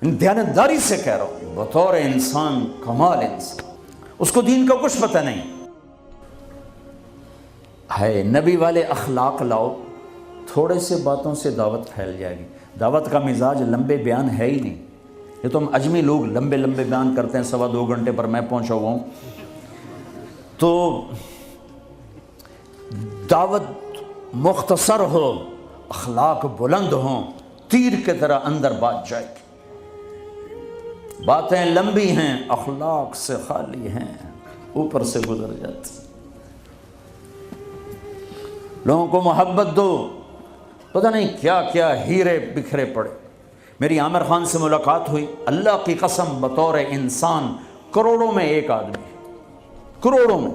دیانتداری سے کہہ رہا ہوں، بطور انسان کمال انسان، اس کو دین کا کچھ پتہ نہیں ہے۔ نبی والے اخلاق لاؤ، تھوڑے سے باتوں سے دعوت پھیل جائے گی۔ دعوت کا مزاج لمبے بیان ہے ہی نہیں، یہ تو ہم اجمی لوگ لمبے لمبے بیان کرتے ہیں، 2.25 گھنٹے پر میں پہنچا ہوا ہوں۔ تو دعوت مختصر ہو، اخلاق بلند ہوں، تیر کی طرح اندر بات جائے گی۔ باتیں لمبی ہیں، اخلاق سے خالی ہیں، اوپر سے گزر جاتی۔ لوگوں کو محبت دو، پتہ نہیں کیا کیا ہیرے بکھرے پڑے۔ میری عامر خان سے ملاقات ہوئی، اللہ کی قسم بطور انسان کروڑوں میں ایک آدمی، کروڑوں میں۔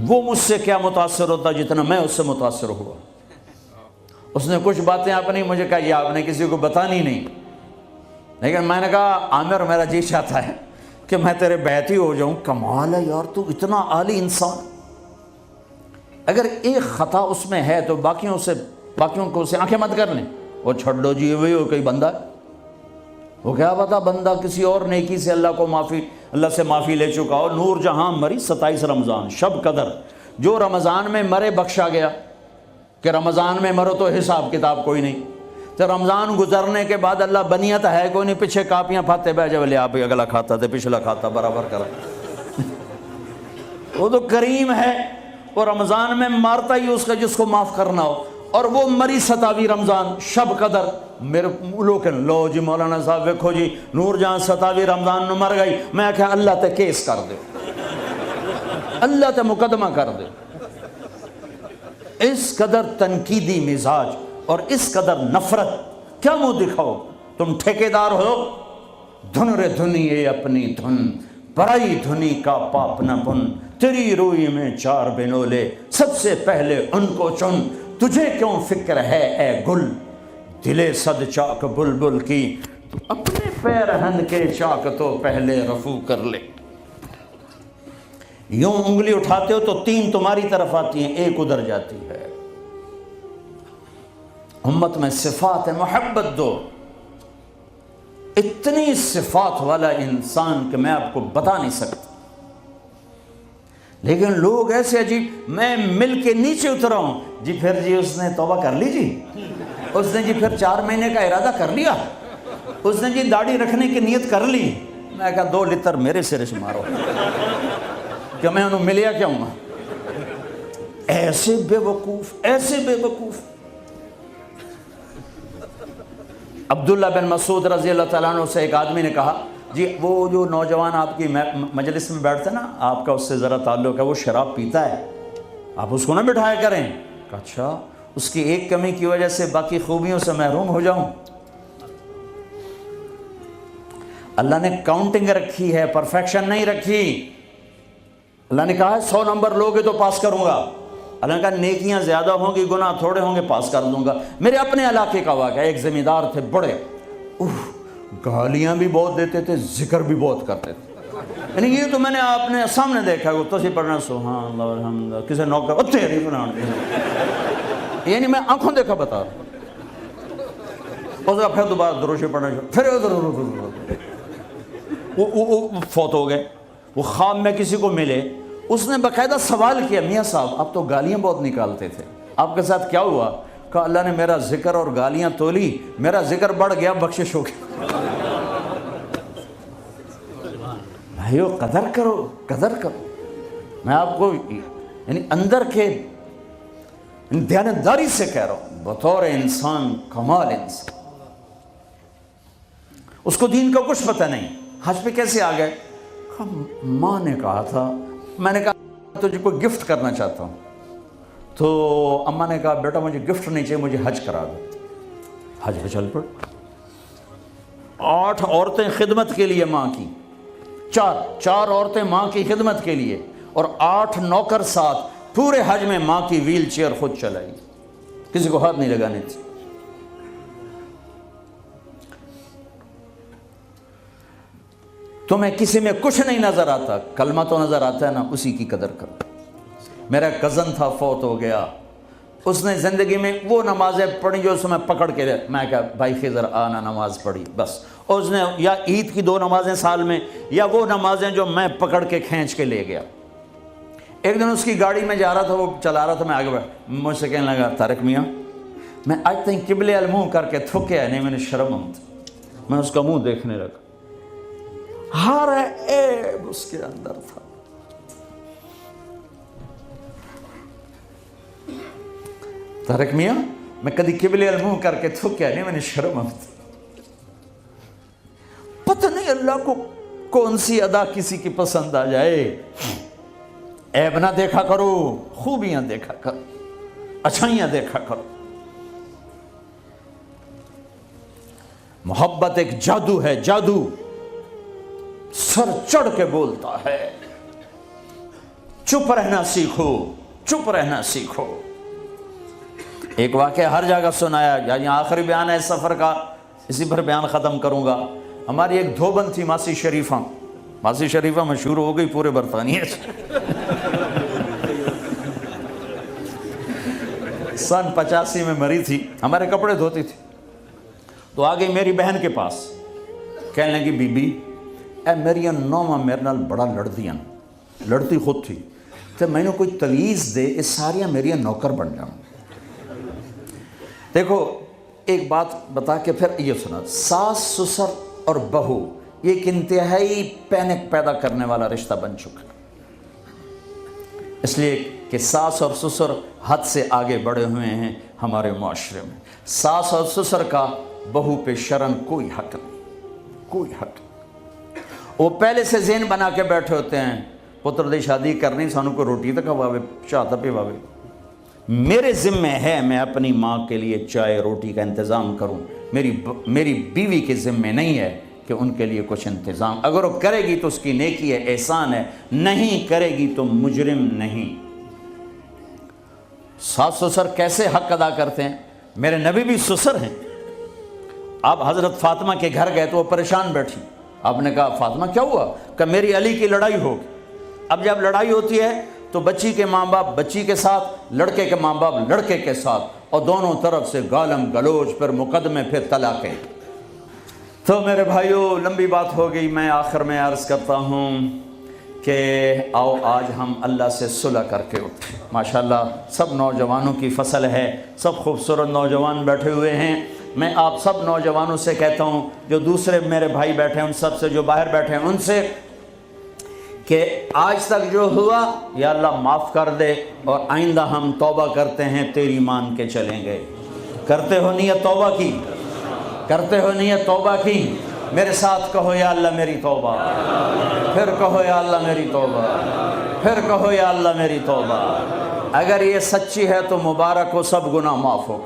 وہ مجھ سے کیا متاثر ہوتا جتنا میں اس سے متاثر ہوا۔ اس نے کچھ باتیں اپنی مجھے کہا، یہ آپ نے کسی کو بتانی نہیں، لیکن میں نے کہا عامر میرا جی چاہتا ہے کہ میں تیرے بیعتی ہو جاؤں۔ کمال ہے یار، تو اتنا عالی انسان، اگر ایک خطا اس میں ہے تو باقیوں کو اسے آنکھیں مت کر لیں، وہ چھوڑ دو جی، وہی کوئی بندہ ہے، وہ کیا پتا بندہ کسی اور نیکی سے اللہ سے معافی لے چکا ہو۔ نور جہاں مری 27 رمضان شب قدر، جو رمضان میں مرے بخشا گیا، کہ رمضان میں مرو تو حساب کتاب کوئی نہیں، تو رمضان گزرنے کے بعد اللہ بنیت ہے کوئی نہیں، پیچھے کاپیاں پھاتے بہ جب لے آپ اگلا کھاتا تھے پچھلا کھاتا برابر کرا۔ وہ تو کریم ہے، وہ رمضان میں مارتا ہی اس کا جس کو معاف کرنا ہو، اور وہ مری 27 رمضان شب قدر۔ میرے لوگ لو جی مولانا صاحب ویکھو جی نور جہاں 27 رمضان نو مر گئی، میں کہا اللہ تے کیس کر دے، اللہ تے مقدمہ کر دے۔ اس قدر تنقیدی مزاج اور اس قدر نفرت، کیا منہ دکھاؤ؟ تم ٹھیکیدار ہو، دھن رے دھنیے اپنی دھن، پرائی دھنی کا پاپ نہ بن، تیری روئی میں 4 بنولے، سب سے پہلے ان کو چن، تجھے کیوں فکر ہے اے گل، دلے صد چاک بلبل کی، تو اپنے پیرہن کے چاک تو پہلے رفو کر لے۔ یوں انگلی اٹھاتے ہو تو 3 تمہاری طرف آتی ہیں، 1 ادھر جاتی ہے۔ امت میں صفات محبت دو، اتنی صفات والا انسان کہ میں آپ کو بتا نہیں سکتا، لیکن لوگ ایسے عجیب، میں مل کے نیچے اترا ہوں جی، پھر جی اس نے توبہ کر لی جی، اس نے جی پھر 4 مہینے کا ارادہ کر لیا، اس نے جی داڑھی رکھنے کی نیت کر لی۔ میں کہا 2 لتر میرے سرے سے مارو کہ میں انہوں ملیا کیا ہوں۔ ایسے بے وقوف، ایسے بے وقوف۔ عبداللہ بن مسعود رضی اللہ تعالیٰ عنہ سے ایک آدمی نے کہا، جی وہ جو نوجوان آپ کی مجلس میں بیٹھتا ہے نا، آپ کا اس سے ذرا تعلق ہے، وہ شراب پیتا ہے، آپ اس کو نہ بٹھایا کریں۔ کہا اچھا، اس کی ایک کمی کی وجہ سے باقی خوبیوں سے محروم ہو جاؤں؟ اللہ نے کاؤنٹنگ رکھی ہے، پرفیکشن نہیں رکھی۔ اللہ نے کہا 100 نمبر لوگے تو پاس کروں گا، اللہ نے کہا نیکیاں زیادہ ہوں گی گناہ تھوڑے ہوں گے، پاس کر دوں گا۔ میرے اپنے علاقے کا واقعہ، ایک زمیندار تھے بڑے، گالیاں بھی بہت دیتے تھے، ذکر بھی بہت کرتے تھے، یعنی یہ تو میں نے آپ نے سامنے دیکھا ہے، تو پڑھنا سبحان اللہ الحمد للہ، کسی نوکر تیری بنا، یعنی میں آنکھوں دیکھا بتا رہا ہوں۔ پھر دوبارہ دروشی پڑھنا، پھر وہ فوت ہو گئے۔ وہ خواب میں کسی کو ملے، اس نے باقاعدہ سوال کیا، میاں صاحب آپ تو گالیاں بہت نکالتے تھے، آپ کے ساتھ کیا ہوا؟ کہا اللہ نے میرا ذکر اور گالیاں تولی، میرا ذکر بڑھ گیا، بخشش ہو گئی۔ بھائیو قدر کرو، قدر کرو۔ میں آپ کو یعنی اندر کے دیانتداری سے کہہ رہا ہوں، بطور انسان کمال انسان، اس کو دین کا کچھ پتہ نہیں۔ حج پہ کیسے آ گئے؟ ماں نے کہا تھا، میں نے کہا تجھے کوئی گفٹ کرنا چاہتا ہوں، تو اماں نے کہا بیٹا مجھے گفٹ نہیں چاہیے، مجھے حج کرا دو۔ حج پہ چل پڑ۔ 8 عورتیں خدمت کے لیے ماں کی، 4 عورتیں ماں کی خدمت کے لیے، اور 8 نوکر ساتھ، پورے حج میں ماں کی ویل چیئر خود چلائی، کسی کو ہاتھ نہیں لگانے تھی۔ تمہیں کسی میں کچھ نہیں نظر آتا، کلمہ تو نظر آتا ہے نا، اسی کی قدر کرو۔ میرا کزن تھا، فوت ہو گیا، اس نے زندگی میں وہ نمازیں پڑھی جو اس میں پکڑ کے میں کہا بھائی خضر آنا نماز پڑھی بس. اور اس نے یا عید کی 2 نمازیں سال میں یا وہ نمازیں جو میں پکڑ کے کھینچ کے لے گیا. ایک دن اس کی گاڑی میں جا رہا تھا, وہ چلا رہا تھا, میں آگے بڑھا, مجھ سے کہنے لگا طارق میاں میں آج تک قبلے المنہ کر کے تھکیا نہیں, میں نے شرم آتا. میں اس کا منہ دیکھنے لگا, ہر عیب اس کے اندر تھا. طارق میاں میں کدی قبلے المنہ کر کے تھکیا نہیں, میں نے شرم آتا. پتہ نہیں اللہ کو کون سی ادا کسی کی پسند آ جائے. عیب نہ دیکھا کرو, خوبیاں دیکھا کرو, اچھائیاں دیکھا کرو. محبت ایک جادو ہے, جادو سر چڑھ کے بولتا ہے. چپ رہنا سیکھو, چپ رہنا سیکھو. ایک واقعہ ہر جگہ سنایا, یعنی آخری بیان ہے اس سفر کا, اسی پر بیان ختم کروں گا. ہماری ایک دھوبن تھی ماسی شریفہ. ماسی شریفہ مشہور ہو گئی پورے برطانیہ سے. سن 85 میں مری تھی, ہمارے کپڑے دھوتی تھی. تو آ گئی میری بہن کے پاس, کہنے لگی بی بی اے میری نوما میرے نال بڑا لڑدیاں, لڑتی خود تھی, تو میں نے کوئی تلیز دے اس ساریاں میری نوکر بن جاؤں. دیکھو ایک بات بتا کے پھر یہ سنا, ساس سسر اور بہو یہ ایک انتہائی پینک پیدا کرنے والا رشتہ بن چکا ہے. اس لیے کہ ساس اور سسر حد سے آگے بڑھے ہوئے ہیں ہمارے معاشرے میں. ساس اور سسر کا بہو پہ شرن کوئی حق نہیں, کوئی حق نہیں. وہ پہلے سے ذہن بنا کے بیٹھے ہوتے ہیں, پتر دی شادی کرنی سانو کو روٹی تک کھواوے, چاہ تک پواوے. میرے ذمہ ہے میں اپنی ماں کے لیے چائے روٹی کا انتظام کروں. میری بیوی کے ذمہ نہیں ہے کہ ان کے لیے کچھ انتظام. اگر وہ کرے گی تو اس کی نیکی ہے, احسان ہے, نہیں کرے گی تو مجرم نہیں. ساس سسر کیسے حق ادا کرتے ہیں؟ میرے نبی بھی سسر ہیں. آپ حضرت فاطمہ کے گھر گئے تو وہ پریشان بیٹھی. آپ نے کہا فاطمہ کیا ہوا؟ کہ میری علی کی لڑائی ہوگی. اب جب لڑائی ہوتی ہے تو بچی کے ماں باپ بچی کے ساتھ, لڑکے کے ماں باپ لڑکے کے ساتھ, اور دونوں طرف سے گالم گلوچ, پھر مقدمے, پھر طلاقیں. تو میرے بھائیو لمبی بات ہو گئی, میں آخر میں عرض کرتا ہوں کہ آؤ آج ہم اللہ سے صلح کر کے اٹھیں. ماشاءاللہ سب نوجوانوں کی فصل ہے, سب خوبصورت نوجوان بیٹھے ہوئے ہیں. میں آپ سب نوجوانوں سے کہتا ہوں, جو دوسرے میرے بھائی بیٹھے ہیں ان سب سے, جو باہر بیٹھے ہیں ان سے, کہ آج تک جو ہوا یا اللہ معاف کر دے, اور آئندہ ہم توبہ کرتے ہیں, تیری مان کے چلیں گے. کرتے ہو نیت توبہ کی؟ کرتے ہو نیت توبہ کی؟ میرے ساتھ کہو یا اللہ میری توبہ, پھر کہو یا اللہ میری توبہ, پھر کہو یا اللہ میری توبہ. اگر یہ سچی ہے تو مبارک ہو, سب گناہ معاف ہو.